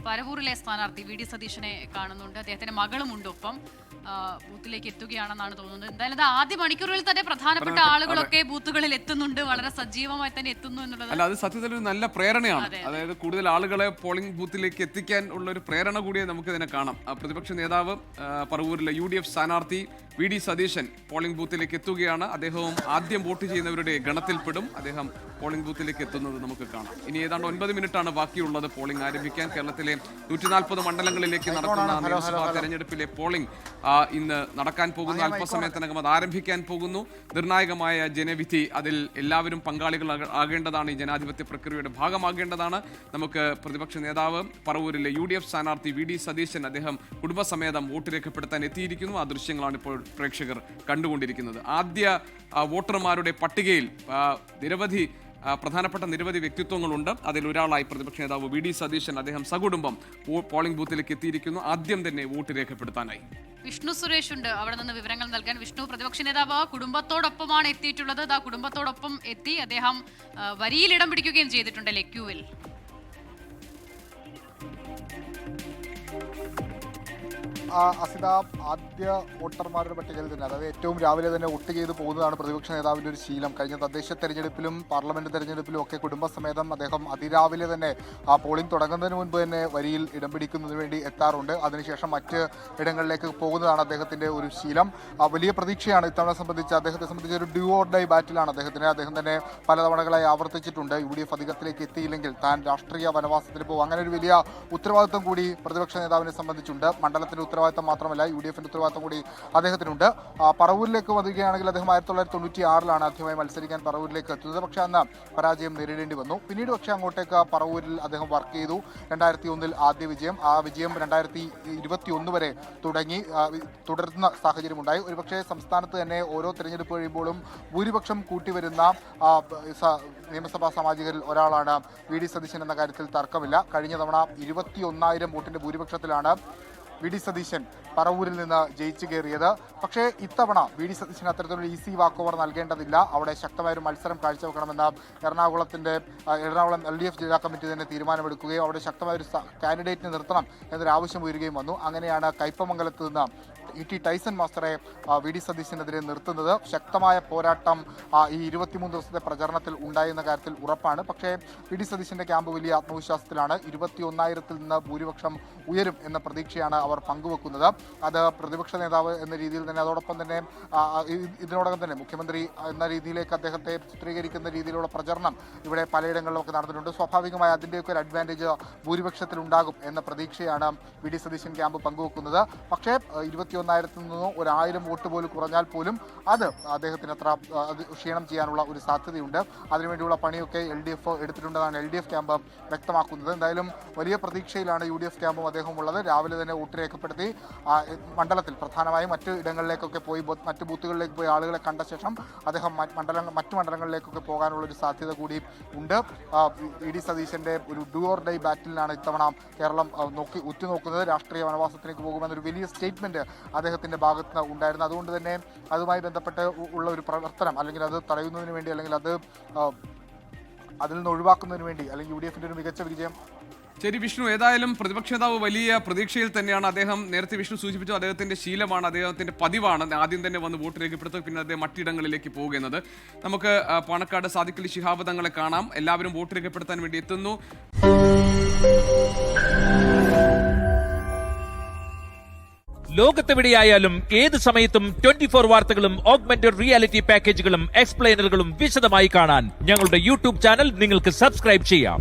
പരവൂരിലെ സ്ഥാനാർത്ഥി V D സതീശനെ കാണുന്നുണ്ട്. അദ്ദേഹത്തിന്റെ മകളുമുണ്ട് ഒപ്പം. ബൂത്തിലേക്ക് എത്തുകയാണെന്നാണ് തോന്നുന്നത്. എന്തായാലും ആദ്യ മണിക്കൂറുകളിൽ തന്നെ പ്രധാനപ്പെട്ട ആളുകളൊക്കെ ബൂത്തുകളിൽ എത്തുന്നുണ്ട്, വളരെ സജീവമായി തന്നെ എത്തുന്നു എന്നുള്ളത്. അല്ല, അത് സത്യത്തിൽ ഒരു നല്ല പ്രേരണയാണ്. അതായത് കൂടുതൽ ആളുകളെ പോളിംഗ് ബൂത്തിലേക്ക് എത്തിക്കാൻ ഉള്ള ഒരു പ്രേരണ കൂടിയേ നമുക്ക് ഇതിനെ കാണാം. പ്രതിപക്ഷ നേതാവ് പറവൂരിലെ UDF സ്ഥാനാർത്ഥി വി ഡി സതീശൻ പോളിംഗ് ബൂത്തിലേക്ക് എത്തുകയാണ്. അദ്ദേഹവും ആദ്യം വോട്ട് ചെയ്യുന്നവരുടെ ഗണത്തിൽപ്പെടും. അദ്ദേഹം പോളിംഗ് ബൂത്തിലേക്ക് എത്തുന്നത് നമുക്ക് കാണാം. ഇനി ഏതാണ്ട് 9 മിനിറ്റാണ് ബാക്കിയുള്ളത് പോളിംഗ് ആരംഭിക്കാൻ. കേരളത്തിലെ 140 മണ്ഡലങ്ങളിലേക്ക് നടക്കുന്ന നിയമസഭാ തെരഞ്ഞെടുപ്പിലെ പോളിംഗ് ഇന്ന് നടക്കാൻ പോകുന്നു. അല്പസമയത്തിനകം അത് ആരംഭിക്കാൻ പോകുന്നു. നിർണായകമായ ജനവിധി, അതിൽ എല്ലാവരും പങ്കാളികളാകേണ്ടതാണ്. ഈ ജനാധിപത്യ പ്രക്രിയയുടെ ഭാഗമാകേണ്ടതാണ്. നമുക്ക് പ്രതിപക്ഷ നേതാവ് പറവൂരിലെ UDF സ്ഥാനാർത്ഥി വി ഡി സതീശൻ, അദ്ദേഹം കുടുംബസമേതം വോട്ട് രേഖപ്പെടുത്താൻ എത്തിയിരിക്കുന്നു. ആ ദൃശ്യങ്ങളാണ് ഇപ്പോൾ പ്രേക്ഷകർ കണ്ടുകൊണ്ടിരിക്കുന്നത്. ആദ്യ വോട്ടർമാരുടെ പട്ടികയിൽ പ്രധാനപ്പെട്ട നിരവധി വ്യക്തിത്വങ്ങളുണ്ട്. അതിലൊരാളായി പ്രതിപക്ഷ നേതാവ് വി ഡി സതീശൻ, അദ്ദേഹം സകുടുംബം പോളിംഗ് ബൂത്തിലേക്ക് എത്തിയിരിക്കുന്നു. ആദ്യം തന്നെ വോട്ട് രേഖപ്പെടുത്താനായി വിഷ്ണു സുരേഷ് ഉണ്ട് അവിടെ നിന്ന് വിവരങ്ങൾ നൽകാൻ. വിഷ്ണു, പ്രതിപക്ഷ നേതാവ് കുടുംബത്തോടൊപ്പമാണ് എത്തിയിട്ടുള്ളത്. ആ കുടുംബത്തോടൊപ്പം എത്തി അദ്ദേഹം വരിയിൽ ഇടം പിടിക്കുകയും ചെയ്തിട്ടുണ്ടല്ലേ ക്യൂവിൽ? അസിത, ആദ്യ വോട്ടർമാരുടെ പട്ടികയിൽ തന്നെ, അതായത് ഏറ്റവും രാവിലെ തന്നെ വോട്ട് ചെയ്ത് പോകുന്നതാണ് പ്രതിപക്ഷ നേതാവിൻ്റെ ഒരു ശീലം. കഴിഞ്ഞ തദ്ദേശ തെരഞ്ഞെടുപ്പിലും പാർലമെന്റ് തെരഞ്ഞെടുപ്പിലും ഒക്കെ കുടുംബസമേതം അദ്ദേഹം അതിരാവിലെ തന്നെ പോളിംഗ് തുടങ്ങുന്നതിന് മുൻപ് തന്നെ വരിയിൽ ഇടം പിടിക്കുന്നതിന് വേണ്ടി എത്താറുണ്ട്. അതിനുശേഷം മറ്റ് ഇടങ്ങളിലേക്ക് പോകുന്നതാണ് അദ്ദേഹത്തിൻ്റെ ഒരു ശീലം. വലിയ പ്രതീക്ഷയാണ് ഇത്തവണ അദ്ദേഹത്തെ സംബന്ധിച്ച് ഒരു ഡ്യൂ ഓർ ഡൈ ബാറ്റിലാണ് അദ്ദേഹത്തിന്. അദ്ദേഹം തന്നെ പലതവണകളായി ആവർത്തിച്ചിട്ടുണ്ട്, UDF അധികാരത്തിലേക്ക് എത്തിയില്ലെങ്കിൽ താൻ രാഷ്ട്രീയ വനവാസത്തിന് പോകും. അങ്ങനെ ഒരു വലിയ ഉത്തരവാദിത്വം കൂടി പ്രതിപക്ഷ നേതാവിനെ സംബന്ധിച്ചുണ്ട്. മണ്ഡലത്തിന്റെ ഉത്തരവാദിത്വം മാത്രമല്ല, UDFന്റെ ഉത്തരവാദിത്വം കൂടി അദ്ദേഹത്തിനുണ്ട്. പറവൂരിലേക്ക് വരികയാണെങ്കിൽ അദ്ദേഹം 1996 ആദ്യമായി മത്സരിക്കാൻ പറവൂരിലേക്ക് എത്തുന്നത്. പക്ഷേ അന്ന് പരാജയം നേരിടേണ്ടി വന്നു. പിന്നീട് പക്ഷേ അങ്ങോട്ടേക്ക് പറവൂരിൽ അദ്ദേഹം വർക്ക് ചെയ്തു. 2001 ആദ്യ വിജയം, ആ വിജയം 2021 വരെ തുടരുന്ന സാഹചര്യമുണ്ടായി. ഒരുപക്ഷെ സംസ്ഥാനത്ത് തന്നെ ഓരോ തെരഞ്ഞെടുപ്പ് കഴിയുമ്പോഴും ഭൂരിപക്ഷം കൂട്ടിവരുന്ന നിയമസഭാ സാമാജികരിൽ ഒരാളാണ് വി ഡി സതീശൻ എന്ന കാര്യത്തിൽ തർക്കമില്ല. കഴിഞ്ഞ തവണ 21,000 വോട്ടിന്റെ ഭൂരിപക്ഷത്തിലാണ് വി ഡി സതീശൻ പറവൂരിൽ നിന്ന് ജയിച്ചു കയറിയത്. പക്ഷേ ഇത്തവണ വി ഡി സതീശൻ അത്തരത്തിലൊരു ഈസി വാക്ക് ഓവർ നൽകേണ്ടതില്ല. അവിടെ ശക്തമായൊരു മത്സരം കാഴ്ചവെക്കണമെന്ന് എറണാകുളം LDF ജില്ലാ കമ്മിറ്റി തന്നെ തീരുമാനമെടുക്കുകയും അവിടെ ശക്തമായൊരു കാൻഡിഡേറ്റിനെ നിർത്തണം എന്നൊരു ആവശ്യം ഉയരുകയും വന്നു. അങ്ങനെയാണ് കയ്പമംഗലത്ത് നിന്ന് ET ടൈസൺ മാസ്റ്ററെ വി ഡി സതീശനെതിരെ നിർത്തുന്നത്. ശക്തമായ പോരാട്ടം ഈ 23 ദിവസത്തെ പ്രചരണത്തിൽ ഉണ്ടായെന്ന കാര്യത്തിൽ ഉറപ്പാണ്. പക്ഷേ വി ഡി സതീശന്റെ ക്യാമ്പ് വലിയ ആത്മവിശ്വാസത്തിലാണ്. 21,000-ൽ നിന്ന് ഭൂരിപക്ഷം ഉയരും എന്ന പ്രതീക്ഷയാണ് അവർ പങ്കുവെക്കുന്നത്. അത് പ്രതിപക്ഷ നേതാവ് എന്ന രീതിയിൽ തന്നെ, അതോടൊപ്പം തന്നെ ഇതിനോടകം തന്നെ മുഖ്യമന്ത്രി എന്ന രീതിയിലേക്ക് അദ്ദേഹത്തെ ചിത്രീകരിക്കുന്ന രീതിയിലുള്ള പ്രചരണം ഇവിടെ പലയിടങ്ങളിലൊക്കെ നടന്നിട്ടുണ്ട്. സ്വാഭാവികമായി അതിൻ്റെയൊക്കെ ഒരു അഡ്വാൻറ്റേജ് ഭൂരിപക്ഷത്തിൽ ഉണ്ടാകും എന്ന പ്രതീക്ഷയാണ് വി ഡി സതീശൻ ക്യാമ്പ് പങ്കുവെക്കുന്നത്. പക്ഷേ 21,000-ൽ നിന്നോ 1,000 വോട്ട് പോലും കുറഞ്ഞാൽ പോലും അത് അദ്ദേഹത്തിന് അത്ര ക്ഷീണം ചെയ്യാനുള്ള ഒരു സാധ്യതയുണ്ട്. അതിനുവേണ്ടിയുള്ള പണിയൊക്കെ LDF എടുത്തിട്ടുണ്ടെന്നാണ് LDF ക്യാമ്പ് വ്യക്തമാക്കുന്നത്. എന്തായാലും വലിയ പ്രതീക്ഷയിലാണ് UDF ക്യാമ്പും അദ്ദേഹം ഉള്ളത്. രാവിലെ തന്നെ വോട്ട് രേഖപ്പെടുത്തി മണ്ഡലത്തിൽ പ്രധാനമായും മറ്റ് ഇടങ്ങളിലേക്കൊക്കെ പോയി, മറ്റ് ബൂത്തുകളിലേക്ക് പോയി ആളുകളെ കണ്ട ശേഷം അദ്ദേഹം മറ്റു മണ്ഡലങ്ങളിലേക്കൊക്കെ പോകാനുള്ള ഒരു സാധ്യത കൂടി ഉണ്ട്. വി ഡി സതീശന്റെ ഒരു ഡു ഓർ ഡൈ ബാറ്റിലാണ് ഇത്തവണ കേരളം ഉറ്റുനോക്കുന്നത്. രാഷ്ട്രീയ വനവാസത്തിലേക്ക് പോകുമെന്നൊരു വലിയ സ്റ്റേറ്റ്മെന്റ് അദ്ദേഹത്തിന്റെ ഭാഗത്ത് ഉണ്ടായിരുന്നു. അതുകൊണ്ട് തന്നെ അതുമായി ബന്ധപ്പെട്ട് ഉള്ള ഒരു പ്രവർത്തനം, അല്ലെങ്കിൽ അത് തടയുന്നതിന് വേണ്ടി, അല്ലെങ്കിൽ അതിൽ നിന്ന് ഒഴിവാക്കുന്നതിന് വേണ്ടി, അല്ലെങ്കിൽ UDFന്റെ ഒരു മികച്ച വിജയം. ശരി വിഷ്ണു, ഏതായാലും പ്രതിപക്ഷ നേതാവ് വലിയ പ്രതീക്ഷയിൽ തന്നെയാണ്. അദ്ദേഹം നേരത്തെ വിഷ്ണു സൂചിപ്പിച്ചു, അദ്ദേഹത്തിന്റെ ശീലമാണ്, അദ്ദേഹത്തിന്റെ പതിവാണ് ആദ്യം തന്നെ വന്ന് വോട്ട് രേഖപ്പെടുത്തുക, പിന്നെ അദ്ദേഹം മറ്റിടങ്ങളിലേക്ക് പോകുന്നത്. നമുക്ക് പാണക്കാട് സാദിഖ് അലി ശിഹാബ് തങ്ങളെ കാണാം. എല്ലാവരും വോട്ട് രേഖപ്പെടുത്താൻ വേണ്ടി എത്തുന്നു. ലോകത്തെവിടെയായാലും ഏത് സമയത്തും 24 വാർത്തകളും ഓഗ്മെന്റഡ് റിയാലിറ്റി പാക്കേജുകളും എക്സ്പ്ലെയിനറുകളും വിശദമായി കാണാൻ ഞങ്ങളുടെ YouTube ചാനൽ നിങ്ങൾക്ക് സബ്സ്ക്രൈബ് ചെയ്യാം.